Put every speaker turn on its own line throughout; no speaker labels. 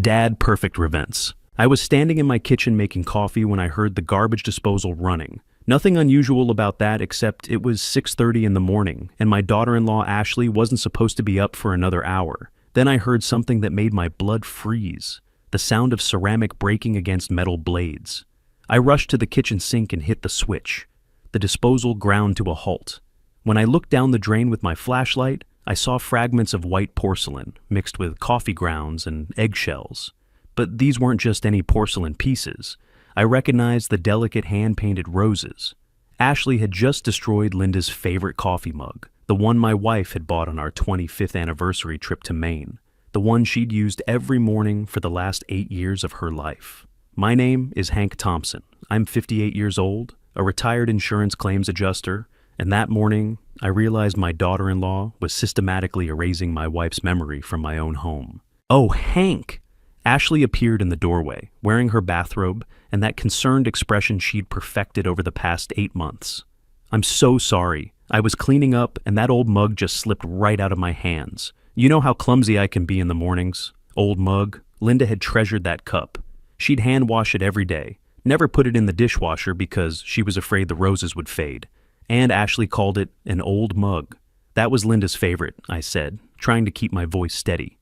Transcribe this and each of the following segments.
Dadperfectrevenge. I was standing in my kitchen making coffee when I heard the garbage disposal running. Nothing unusual about that except it was 6:30 in the morning and my daughter-in-law Ashley wasn't supposed to be up for another hour. Then I heard something that made my blood freeze. The sound of ceramic breaking against metal blades. I rushed to the kitchen sink and hit the switch. The disposal ground to a halt. When I looked down the drain with my flashlight, I saw fragments of white porcelain mixed with coffee grounds and eggshells. But these weren't just any porcelain pieces. I recognized the delicate hand-painted roses. Ashley had just destroyed Linda's favorite coffee mug, the one my wife had bought on our 25th anniversary trip to Maine, the one she'd used every morning for the last 8 years of her life. My name is Hank Thompson. I'm 58 years old, a retired insurance claims adjuster, and that morning, I realized my daughter-in-law was systematically erasing my wife's memory from my own home. "Oh, Hank!" Ashley appeared in the doorway, wearing her bathrobe and that concerned expression she'd perfected over the past 8 months. "I'm so sorry. I was cleaning up and that old mug just slipped right out of my hands. You know how clumsy I can be in the mornings. Old mug." Linda had treasured that cup. She'd hand wash it every day, never put it in the dishwasher because she was afraid the roses would fade. And Ashley called it an old mug. "That was Linda's favorite," I said, trying to keep my voice steady.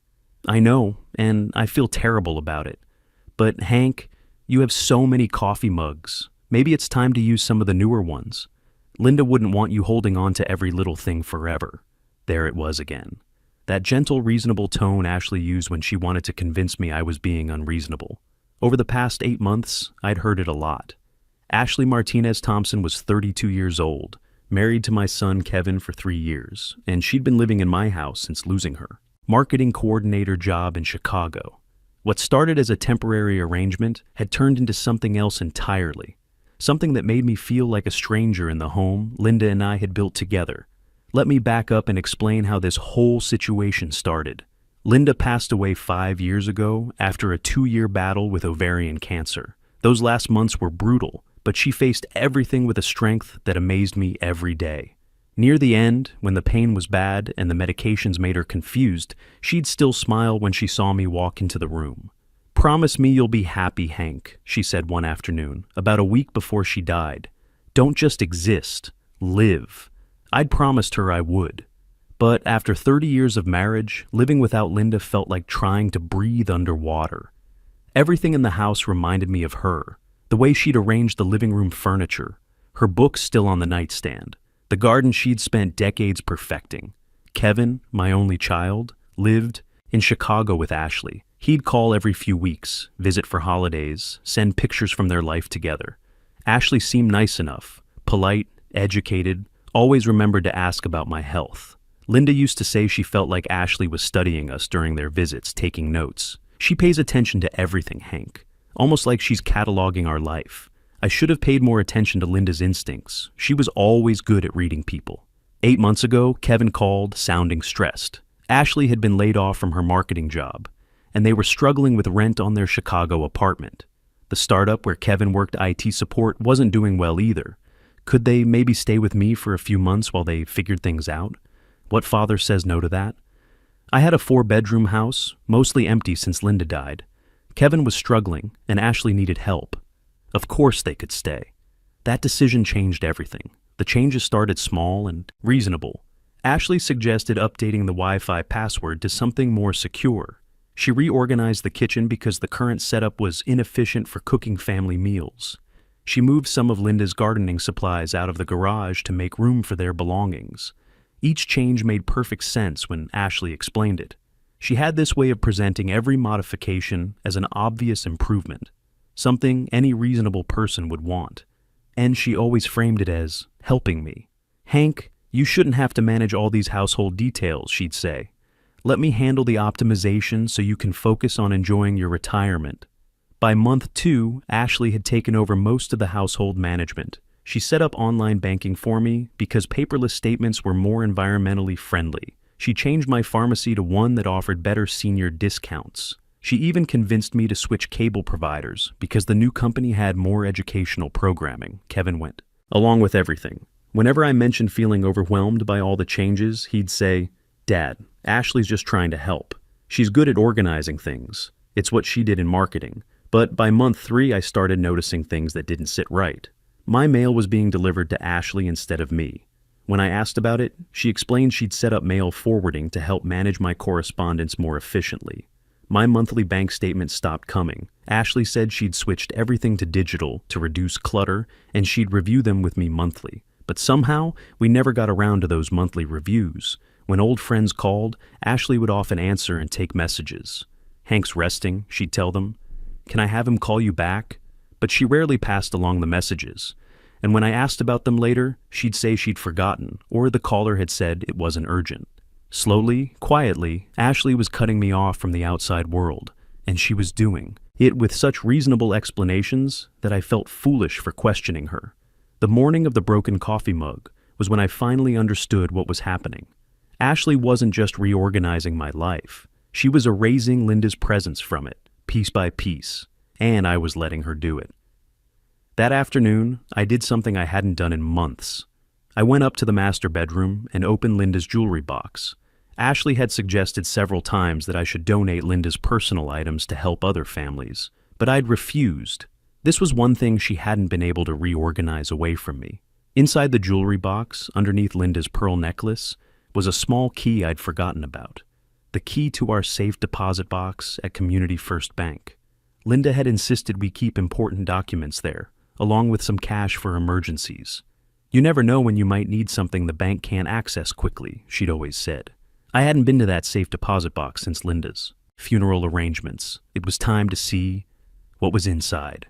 "I know, and I feel terrible about it. But Hank, you have so many coffee mugs. Maybe it's time to use some of the newer ones. Linda wouldn't want you holding on to every little thing forever." There it was again. That gentle, reasonable tone Ashley used when she wanted to convince me I was being unreasonable. Over the past 8 months, I'd heard it a lot. Ashley Martinez Thompson was 32 years old, married to my son Kevin for 3 years, and she'd been living in my house since losing her. Marketing coordinator job in Chicago. What started as a temporary arrangement had turned into something else entirely. Something that made me feel like a stranger in the home Linda and I had built together. Let me back up and explain how this whole situation started. Linda passed away 5 years ago after a 2-year battle with ovarian cancer. Those last months were brutal, but she faced everything with a strength that amazed me every day. Near the end, when the pain was bad and the medications made her confused, she'd still smile when she saw me walk into the room. "Promise me you'll be happy, Hank," she said one afternoon, about a week before she died. "Don't just exist, live." I'd promised her I would. But after 30 years of marriage, living without Linda felt like trying to breathe underwater. Everything in the house reminded me of her. The way she'd arranged the living room furniture, her books still on the nightstand, the garden she'd spent decades perfecting. Kevin, my only child, lived in Chicago with Ashley. He'd call every few weeks, visit for holidays, send pictures from their life together. Ashley seemed nice enough, polite, educated, always remembered to ask about my health. Linda used to say she felt like Ashley was studying us during their visits, taking notes. "She pays attention to everything, Hank. Almost like she's cataloging our life." I should have paid more attention to Linda's instincts. She was always good at reading people. 8 months ago, Kevin called, sounding stressed. Ashley had been laid off from her marketing job, and they were struggling with rent on their Chicago apartment. The startup where Kevin worked IT support wasn't doing well either. Could they maybe stay with me for a few months while they figured things out? What father says no to that? I had a 4-bedroom house, mostly empty since Linda died. Kevin was struggling, and Ashley needed help. Of course they could stay. That decision changed everything. The changes started small and reasonable. Ashley suggested updating the Wi-Fi password to something more secure. She reorganized the kitchen because the current setup was inefficient for cooking family meals. She moved some of Linda's gardening supplies out of the garage to make room for their belongings. Each change made perfect sense when Ashley explained it. She had this way of presenting every modification as an obvious improvement, something any reasonable person would want. And she always framed it as helping me. "Hank, you shouldn't have to manage all these household details," she'd say. "Let me handle the optimization so you can focus on enjoying your retirement." By month 2, Ashley had taken over most of the household management. She set up online banking for me because paperless statements were more environmentally friendly. She changed my pharmacy to one that offered better senior discounts. She even convinced me to switch cable providers because the new company had more educational programming. Kevin went. Along with everything. Whenever I mentioned feeling overwhelmed by all the changes, he'd say, "Dad, Ashley's just trying to help. She's good at organizing things. It's what she did in marketing. But by month 3, I started noticing things that didn't sit right. My mail was being delivered to Ashley instead of me. When I asked about it, she explained she'd set up mail forwarding to help manage my correspondence more efficiently. My monthly bank statement stopped coming. Ashley said she'd switched everything to digital to reduce clutter, and she'd review them with me monthly. But somehow, we never got around to those monthly reviews. When old friends called, Ashley would often answer and take messages. "Hank's resting," she'd tell them. "Can I have him call you back?" But she rarely passed along the messages. And when I asked about them later, she'd say she'd forgotten, or the caller had said it wasn't urgent. Slowly, quietly, Ashley was cutting me off from the outside world, and she was doing it with such reasonable explanations that I felt foolish for questioning her. The morning of the broken coffee mug was when I finally understood what was happening. Ashley wasn't just reorganizing my life. She was erasing Linda's presence from it, piece by piece, and I was letting her do it. That afternoon, I did something I hadn't done in months. I went up to the master bedroom and opened Linda's jewelry box. Ashley had suggested several times that I should donate Linda's personal items to help other families, but I'd refused. This was one thing she hadn't been able to reorganize away from me. Inside the jewelry box, underneath Linda's pearl necklace, was a small key I'd forgotten about. The key to our safe deposit box at Community First Bank. Linda had insisted we keep important documents there, along with some cash for emergencies. "You never know when you might need something the bank can't access quickly," she'd always said. I hadn't been to that safe deposit box since Linda's funeral arrangements. It was time to see what was inside.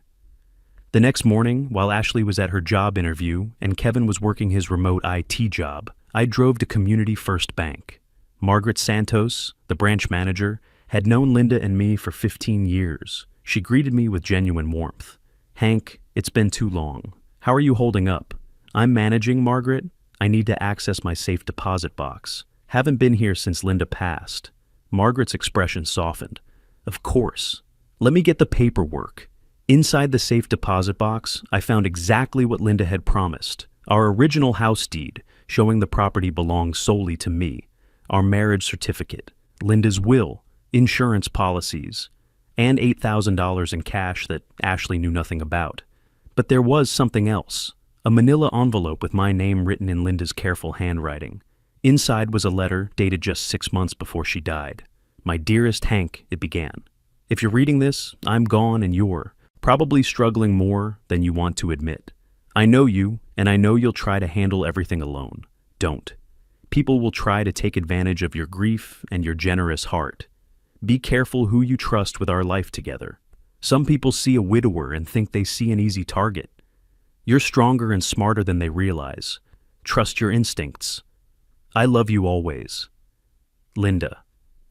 The next morning, while Ashley was at her job interview and Kevin was working his remote IT job, I drove to Community First Bank. Margaret Santos, the branch manager, had known Linda and me for 15 years. She greeted me with genuine warmth. "Hank, it's been too long. How are you holding up?" "I'm managing, Margaret. I need to access my safe deposit box. Haven't been here since Linda passed." Margaret's expression softened. "Of course. Let me get the paperwork." Inside the safe deposit box, I found exactly what Linda had promised. Our original house deed, showing the property belonged solely to me. Our marriage certificate, Linda's will, insurance policies, and $8,000 in cash that Ashley knew nothing about. But there was something else. A manila envelope with my name written in Linda's careful handwriting. Inside was a letter dated just 6 months before she died. "My dearest Hank," it began. "If you're reading this, I'm gone and you're probably struggling more than you want to admit. I know you, and I know you'll try to handle everything alone. Don't. People will try to take advantage of your grief and your generous heart. Be careful who you trust with our life together. Some people see a widower and think they see an easy target. You're stronger and smarter than they realize. Trust your instincts. I love you always. Linda."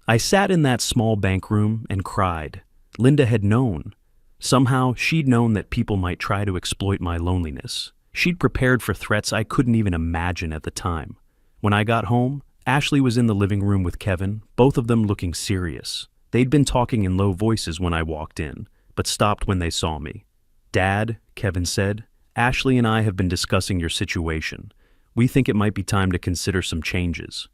I sat in that small bank room and cried. Linda had known. Somehow, she'd known that people might try to exploit my loneliness. She'd prepared for threats I couldn't even imagine at the time. When I got home, Ashley was in the living room with Kevin, both of them looking serious. They'd been talking in low voices when I walked in, but stopped when they saw me. "Dad," Kevin said, "Ashley and I have been discussing your situation. We think it might be time to consider some changes."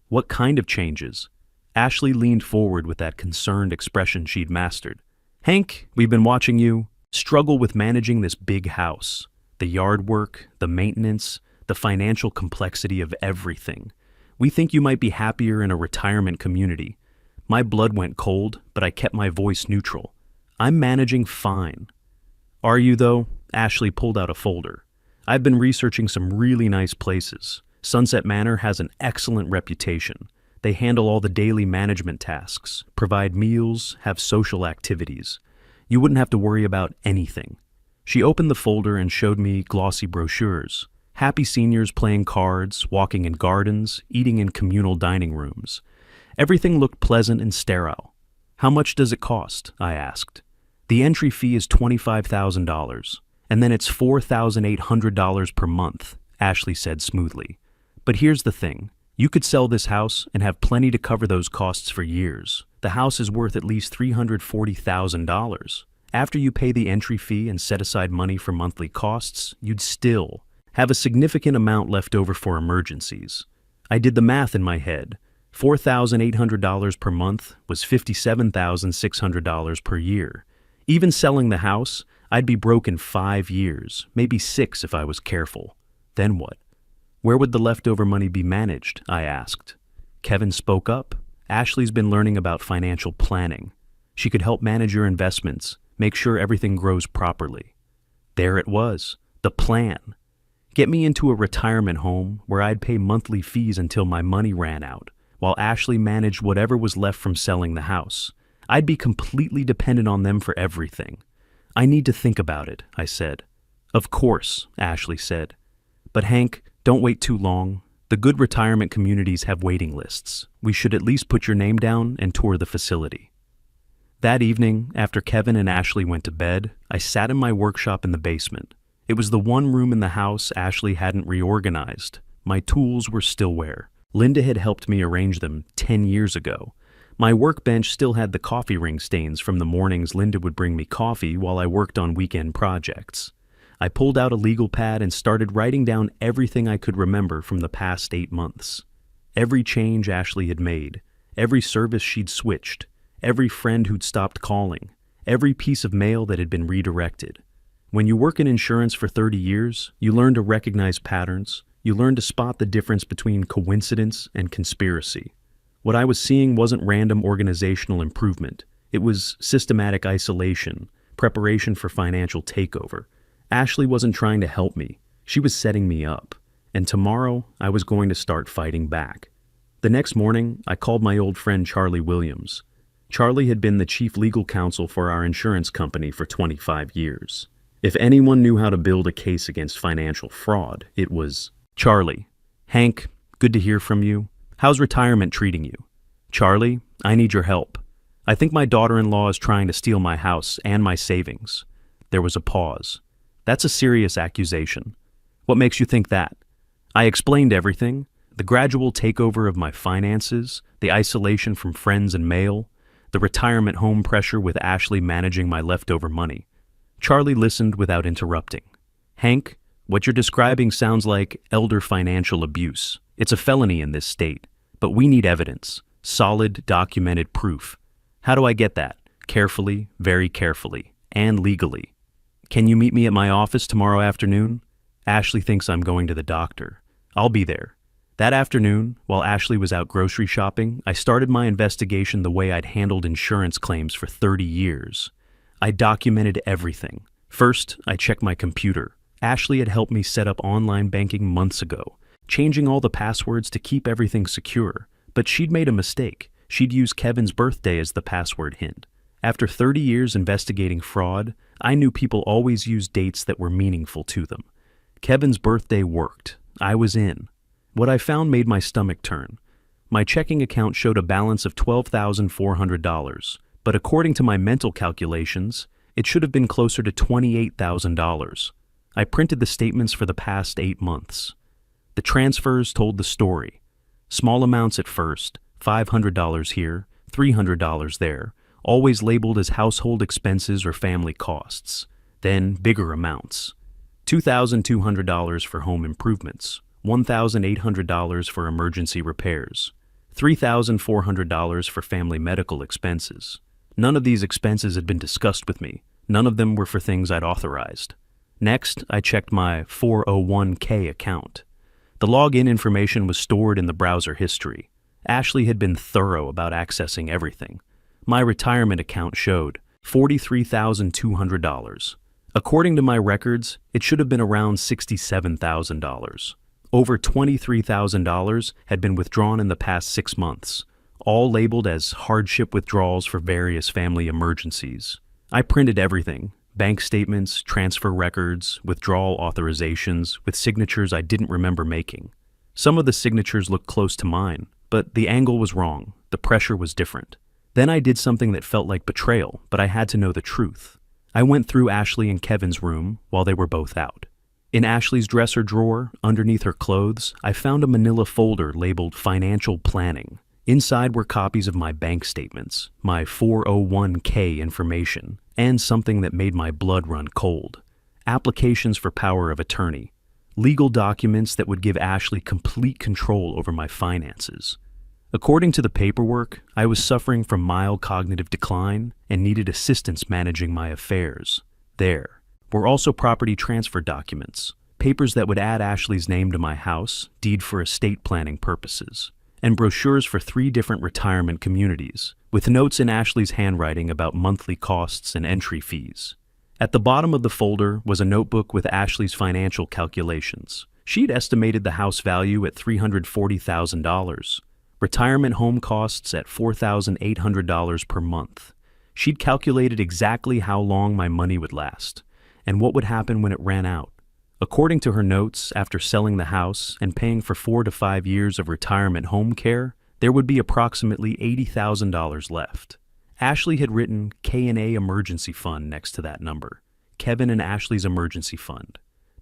"What kind of changes?" Ashley leaned forward with that concerned expression she'd mastered. "Hank, we've been watching you struggle with managing this big house. The yard work, the maintenance, the financial complexity of everything. We think you might be happier in a retirement community." My blood went cold, but I kept my voice neutral. "I'm managing fine." "Are you, though?" Ashley pulled out a folder. "I've been researching some really nice places. Sunset Manor has an excellent reputation. They handle all the daily management tasks, provide meals, have social activities. You wouldn't have to worry about anything." She opened the folder and showed me glossy brochures. Happy seniors playing cards, walking in gardens, eating in communal dining rooms. Everything looked pleasant and sterile. "How much does it cost?" I asked. "The entry fee is $25,000, and then it's $4,800 per month," Ashley said smoothly. "But here's the thing. You could sell this house and have plenty to cover those costs for years. The house is worth at least $340,000. After you pay the entry fee and set aside money for monthly costs, you'd still have a significant amount left over for emergencies." I did the math in my head. $4,800 per month was $57,600 per year. Even selling the house, I'd be broke in 5 years, maybe 6 if I was careful. Then what? Where would the leftover money be managed? I asked. Kevin spoke up. Ashley's been learning about financial planning. She could help manage your investments, make sure everything grows properly. There it was, the plan. Get me into a retirement home where I'd pay monthly fees until my money ran out, while Ashley managed whatever was left from selling the house. I'd be completely dependent on them for everything. I need to think about it, I said. Of course, Ashley said. But Hank, don't wait too long. The good retirement communities have waiting lists. We should at least put your name down and tour the facility. That evening, after Kevin and Ashley went to bed, I sat in my workshop in the basement. It was the one room in the house Ashley hadn't reorganized. My tools were stillware. Linda had helped me arrange them 10 years ago. My workbench still had the coffee ring stains from the mornings Linda would bring me coffee while I worked on weekend projects. I pulled out a legal pad and started writing down everything I could remember from the past 8 months. Every change Ashley had made, every service she'd switched, every friend who'd stopped calling, every piece of mail that had been redirected. When you work in insurance for 30 years, you learn to recognize patterns. You learn to spot the difference between coincidence and conspiracy. What I was seeing wasn't random organizational improvement. It was systematic isolation, preparation for financial takeover. Ashley wasn't trying to help me. She was setting me up. And tomorrow, I was going to start fighting back. The next morning, I called my old friend Charlie Williams. Charlie had been the chief legal counsel for our insurance company for 25 years. If anyone knew how to build a case against financial fraud, it was Charlie. Hank, good to hear from you. How's retirement treating you? Charlie, I need your help. I think my daughter-in-law is trying to steal my house and my savings. There was a pause. That's a serious accusation. What makes you think that? I explained everything. The gradual takeover of my finances, the isolation from friends and mail, the retirement home pressure with Ashley managing my leftover money. Charlie listened without interrupting. Hank, what you're describing sounds like elder financial abuse. It's a felony in this state, but we need evidence, solid, documented proof. How do I get that? Carefully, very carefully, and legally. Can you meet me at my office tomorrow afternoon? Ashley thinks I'm going to the doctor. I'll be there. That afternoon, while Ashley was out grocery shopping, I started my investigation the way I'd handled insurance claims for 30 years. I documented everything. First, I checked my computer. Ashley had helped me set up online banking months ago, changing all the passwords to keep everything secure. But she'd made a mistake. She'd used Kevin's birthday as the password hint. After 30 years investigating fraud, I knew people always used dates that were meaningful to them. Kevin's birthday worked. I was in. What I found made my stomach turn. My checking account showed a balance of $12,400, but according to my mental calculations, it should have been closer to $28,000. I printed the statements for the past 8 months. The transfers told the story. Small amounts at first, $500 here, $300 there, always labeled as household expenses or family costs. Then bigger amounts. $2,200 for home improvements, $1,800 for emergency repairs, $3,400 for family medical expenses. None of these expenses had been discussed with me. None of them were for things I'd authorized. Next, I checked my 401k account. The login information was stored in the browser history. Ashley had been thorough about accessing everything. My retirement account showed $43,200. According to my records, it should have been around $67,000. Over $23,000 had been withdrawn in the past 6 months, all labeled as hardship withdrawals for various family emergencies. I printed everything: bank statements, transfer records, withdrawal authorizations, with signatures I didn't remember making. Some of the signatures looked close to mine, but the angle was wrong. The pressure was different. Then I did something that felt like betrayal, but I had to know the truth. I went through Ashley and Kevin's room while they were both out. In Ashley's dresser drawer, underneath her clothes, I found a manila folder labeled Financial Planning. Inside were copies of my bank statements, my 401k information, and something that made my blood run cold: applications for power of attorney, legal documents that would give Ashley complete control over my finances. According to the paperwork, I was suffering from mild cognitive decline and needed assistance managing my affairs. There were also property transfer documents, papers that would add Ashley's name to my house, deed for estate planning purposes, and brochures for 3 different retirement communities, with notes in Ashley's handwriting about monthly costs and entry fees. At the bottom of the folder was a notebook with Ashley's financial calculations. She'd estimated the house value at $340,000, retirement home costs at $4,800 per month. She'd calculated exactly how long my money would last, and what would happen when it ran out. According to her notes, after selling the house and paying for 4 to 5 years of retirement home care, there would be approximately $80,000 left. Ashley had written K&A Emergency Fund next to that number, Kevin and Ashley's emergency fund,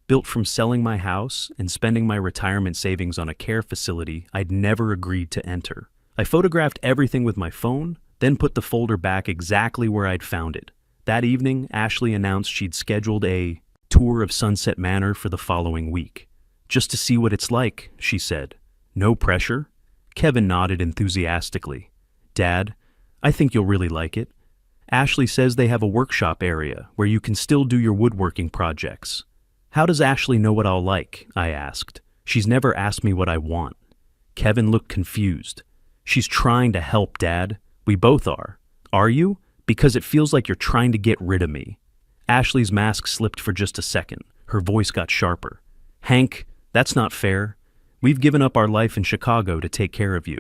built from selling my house and spending my retirement savings on a care facility I'd never agreed to enter. I photographed everything with my phone, then put the folder back exactly where I'd found it. That evening, Ashley announced she'd scheduled a tour of Sunset Manor for the following week. Just to see what it's like, she said. No pressure? Kevin nodded enthusiastically. Dad, I think you'll really like it. Ashley says they have a workshop area where you can still do your woodworking projects. How does Ashley know what I'll like? I asked. She's never asked me what I want. Kevin looked confused. She's trying to help, Dad. We both are. Are you? Because it feels like you're trying to get rid of me. Ashley's mask slipped for just a second. Her voice got sharper. Hank, that's not fair. We've given up our life in Chicago to take care of you.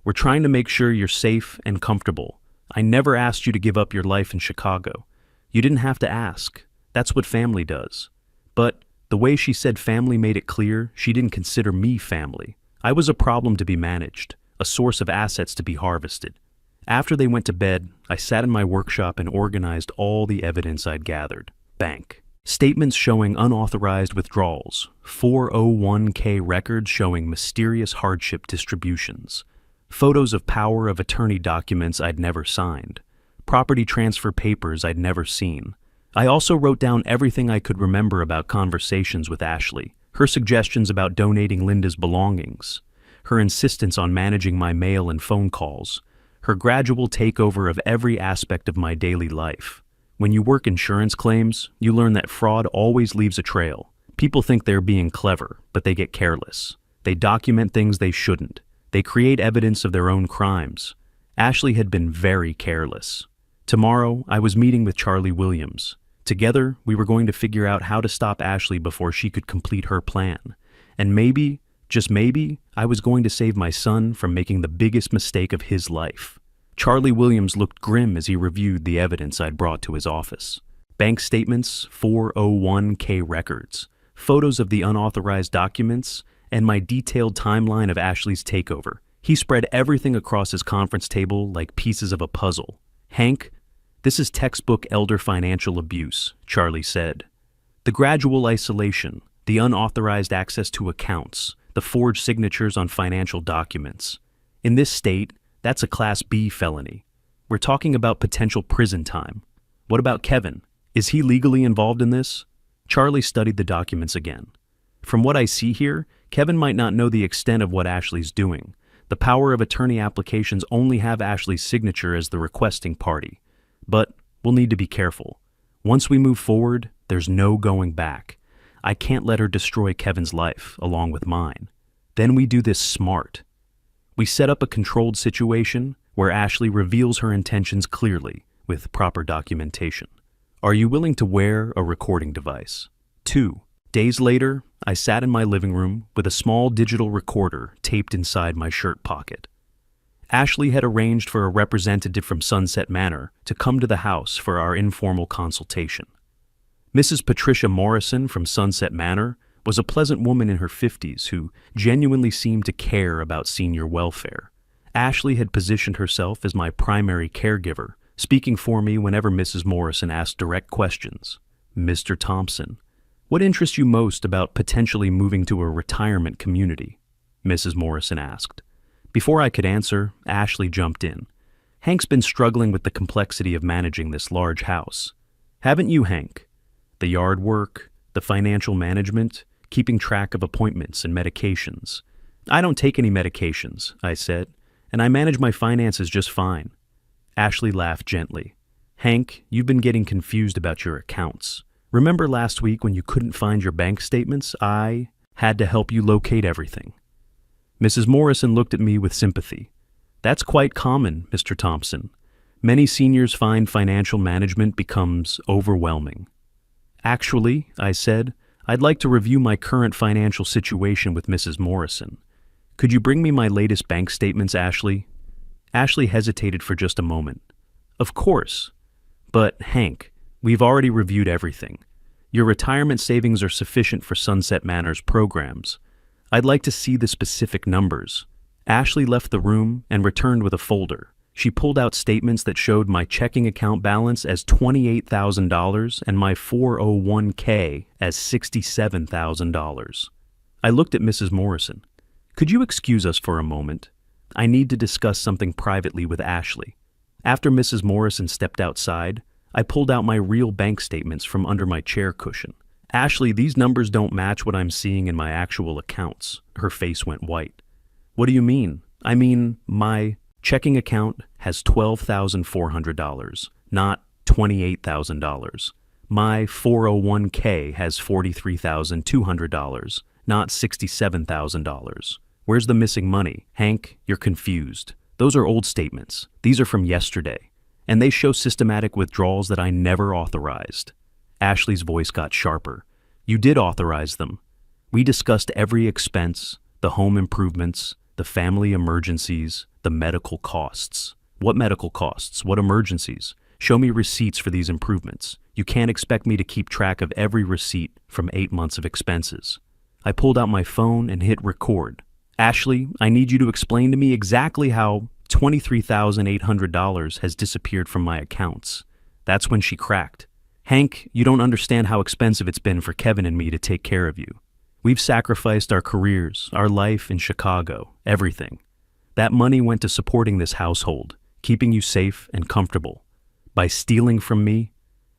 We're trying to make sure you're safe and comfortable. I never asked you to give up your life in Chicago. You didn't have to ask. That's what family does. But the way she said family made it clear she didn't consider me family. I was a problem to be managed, a source of assets to be harvested. After they went to bed, I sat in my workshop and organized all the evidence I'd gathered. Bank statements showing unauthorized withdrawals, 401k records showing mysterious hardship distributions, photos of power of attorney documents I'd never signed, property transfer papers I'd never seen. I also wrote down everything I could remember about conversations with Ashley, her suggestions about donating Linda's belongings, her insistence on managing my mail and phone calls, her gradual takeover of every aspect of my daily life. When you work insurance claims, you learn that fraud always leaves a trail. People think they're being clever, but they get careless. They document things they shouldn't. They create evidence of their own crimes. Ashley had been very careless. Tomorrow, I was meeting with Charlie Williams. Together, we were going to figure out how to stop Ashley before she could complete her plan. And maybe, just maybe, I was going to save my son from making the biggest mistake of his life. Charlie Williams looked grim as he reviewed the evidence I'd brought to his office. Bank statements, 401k records, photos of the unauthorized documents, and my detailed timeline of Ashley's takeover. He spread everything across his conference table like pieces of a puzzle. Hank, this is textbook elder financial abuse, Charlie said. The gradual isolation, the unauthorized access to accounts, the forged signatures on financial documents. In this state, that's a Class B felony. We're talking about potential prison time. What about Kevin? Is he legally involved in this? Charlie studied the documents again. From what I see here, Kevin might not know the extent of what Ashley's doing. The power of attorney applications only have Ashley's signature as the requesting party. But we'll need to be careful. Once we move forward, there's no going back. I can't let her destroy Kevin's life, along with mine. Then we do this smart. We set up a controlled situation where Ashley reveals her intentions clearly with proper documentation. Are you willing to wear a recording device? 2 days later, I sat in my living room with a small digital recorder taped inside my shirt pocket. Ashley had arranged for a representative from Sunset Manor to come to the house for our informal consultation. Mrs. Patricia Morrison from Sunset Manor was a pleasant woman in her 50s who genuinely seemed to care about senior welfare. Ashley had positioned herself as my primary caregiver, speaking for me whenever Mrs. Morrison asked direct questions. Mr. Thompson, what interests you most about potentially moving to a retirement community? Mrs. Morrison asked. Before I could answer, Ashley jumped in. Hank's been struggling with the complexity of managing this large house. Haven't you, Hank? The yard work, the financial management, keeping track of appointments and medications. I don't take any medications, I said. and I manage my finances just fine. Ashley laughed gently. Hank, you've been getting confused about your accounts. Remember last week when you couldn't find your bank statements? I had to help you locate everything. Mrs. Morrison looked at me with sympathy. That's quite common, Mr. Thompson. Many seniors find financial management becomes overwhelming. Actually, I said, I'd like to review my current financial situation with Mrs. Morrison. Could you bring me my latest bank statements, Ashley? Ashley hesitated for just a moment. Of course. But, Hank, we've already reviewed everything. Your retirement savings are sufficient for Sunset Manor's programs. I'd like to see the specific numbers. Ashley left the room and returned with a folder. She pulled out statements that showed my checking account balance as $28,000 and my 401k as $67,000. I looked at Mrs. Morrison. Could you excuse us for a moment? I need to discuss something privately with Ashley. After Mrs. Morrison stepped outside, I pulled out my real bank statements from under my chair cushion. Ashley, these numbers don't match what I'm seeing in my actual accounts. Her face went white. What do you mean? I mean, my checking account has $12,400, not $28,000. My 401k has $43,200, not $67,000. Where's the missing money? Hank, you're confused. Those are old statements. These are from yesterday, and they show systematic withdrawals that I never authorized. Ashley's voice got sharper. You did authorize them. We discussed every expense, the home improvements, the family emergencies, the medical costs. What medical costs? What emergencies? Show me receipts for these improvements. You can't expect me to keep track of every receipt from 8 months of expenses. I pulled out my phone and hit record. Ashley, I need you to explain to me exactly how $23,800 has disappeared from my accounts. That's when she cracked. Hank, you don't understand how expensive it's been for Kevin and me to take care of you. We've sacrificed our careers, our life in Chicago, everything. That money went to supporting this household, keeping you safe and comfortable. By stealing from me,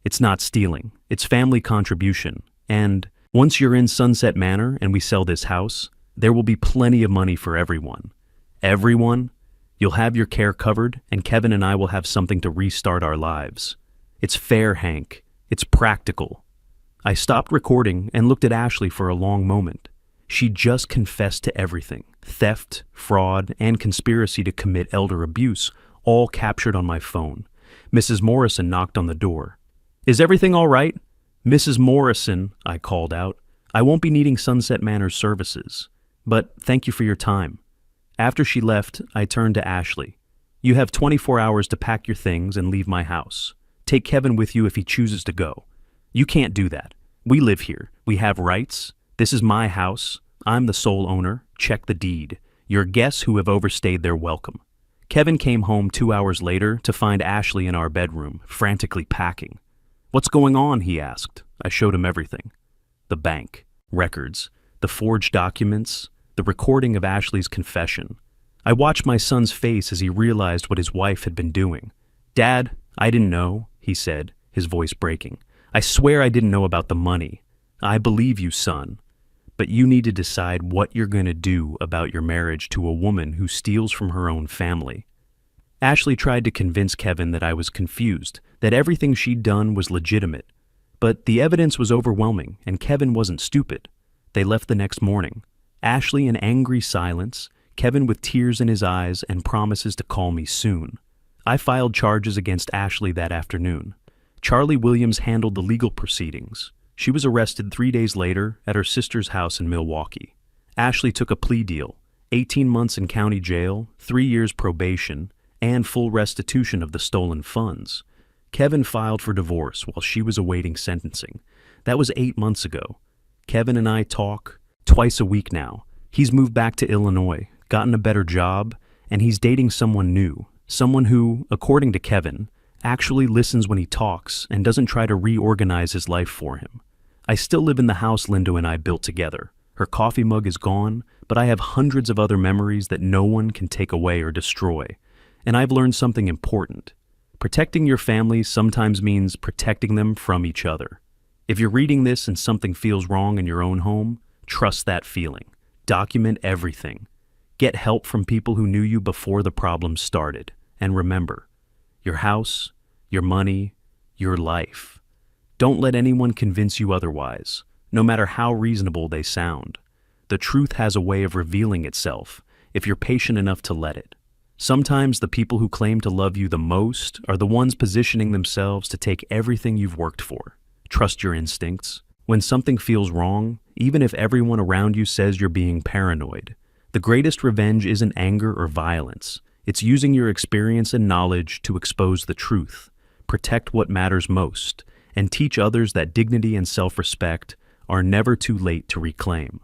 it's not stealing, it's family contribution. And once you're in Sunset Manor and we sell this house, there will be plenty of money for everyone. Everyone, you'll have your care covered, and Kevin and I will have something to restart our lives. It's fair, Hank. It's practical. I stopped recording and looked at Ashley for a long moment. She just confessed to everything. Theft, fraud, and conspiracy to commit elder abuse, all captured on my phone. Mrs. Morrison knocked on the door. Is everything all right? Mrs. Morrison, I called out. I won't be needing Sunset Manor's services. But thank you for your time. After she left, I turned to Ashley. You have 24 hours to pack your things and leave my house. Take Kevin with you if he chooses to go. You can't do that. We live here. We have rights. This is my house. I'm the sole owner. Check the deed. Your guests who have overstayed their welcome. Kevin came home 2 hours later to find Ashley in our bedroom, frantically packing. What's going on? He asked. I showed him everything. The bank, records, the forged documents, the recording of Ashley's confession. I watched my son's face as he realized what his wife had been doing. Dad, I didn't know, he said, his voice breaking. I swear I didn't know about the money. I believe you, son. But you need to decide what you're going to do about your marriage to a woman who steals from her own family. Ashley tried to convince Kevin that I was confused, that everything she'd done was legitimate. But the evidence was overwhelming, and Kevin wasn't stupid. They left the next morning. Ashley in angry silence, Kevin with tears in his eyes and promises to call me soon. I filed charges against Ashley that afternoon. Charlie Williams handled the legal proceedings. She was arrested 3 days later at her sister's house in Milwaukee. Ashley took a plea deal, 18 months in county jail, 3 years probation, and full restitution of the stolen funds. Kevin filed for divorce while she was awaiting sentencing. That was 8 months ago. Kevin and I talk twice a week now. He's moved back to Illinois, gotten a better job, and he's dating someone new, someone who, according to Kevin, actually listens when he talks and doesn't try to reorganize his life for him. I still live in the house Linda and I built together. Her coffee mug is gone, but I have hundreds of other memories that no one can take away or destroy. And I've learned something important. Protecting your family sometimes means protecting them from each other. If you're reading this and something feels wrong in your own home, trust that feeling. Document everything. Get help from people who knew you before the problem started. And remember, your house, your money, your life. Don't let anyone convince you otherwise, no matter how reasonable they sound. The truth has a way of revealing itself, if you're patient enough to let it. Sometimes the people who claim to love you the most are the ones positioning themselves to take everything you've worked for. Trust your instincts. When something feels wrong, even if everyone around you says you're being paranoid, the greatest revenge isn't anger or violence. It's using your experience and knowledge to expose the truth, protect what matters most, and teach others that dignity and self-respect are never too late to reclaim.